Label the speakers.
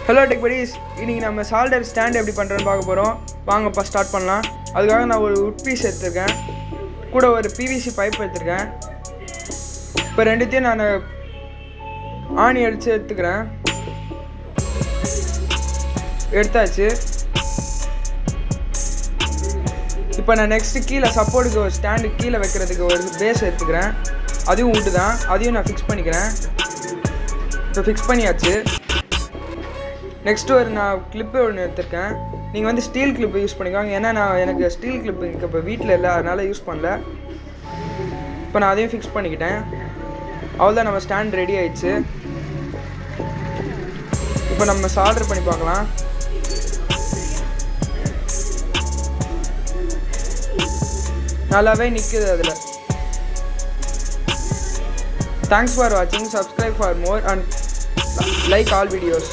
Speaker 1: Hello tech buddies, இன்றைக்கி நம்ம solder stand எப்படி பண்ணுறோன்னு பார்க்க போகிறோம். வாங்கப்பா ஸ்டார்ட் பண்ணலாம். அதுக்காக நான் ஒரு உட் பீஸ் எடுத்துருக்கேன், கூட ஒரு பிவிசி பைப் எடுத்துருக்கேன். இப்போ ரெண்டுத்தையும் நான் ஆணி அடித்து எடுத்துக்கிறேன். எடுத்தாச்சு. இப்போ நான் நெக்ஸ்ட்டு கீழே சப்போர்ட்டுக்கு ஒரு ஸ்டாண்டு கீழே வைக்கிறதுக்கு ஒரு பேஸ் எடுத்துக்கிறேன். அதையும் விட்டு தான், அதையும் நான் ஃபிக்ஸ் பண்ணிக்கிறேன். இப்போ ஃபிக்ஸ் பண்ணியாச்சு. நெக்ஸ்ட்டு ஒரு நான் கிளிப்பு ஒன்று எடுத்துருக்கேன். நீங்கள் வந்து ஸ்டீல் கிளிப்பு யூஸ் பண்ணிக்கோங்க, ஏன்னா எனக்கு ஸ்டீல் கிளிப்பு இப்போ வீட்டில் இல்லை, அதனால் யூஸ் பண்ணல. இப்போ நான் அதையும் ஃபிக்ஸ் பண்ணிக்கிட்டேன். அவ்வளோதான், நம்ம ஸ்டாண்ட் ரெடி ஆயிடுச்சு. இப்போ நம்ம சால்டர் பண்ணி பார்க்கலாம். நல்லாவே நிற்குது அதில். Thanks for watching. Subscribe for more and like all videos.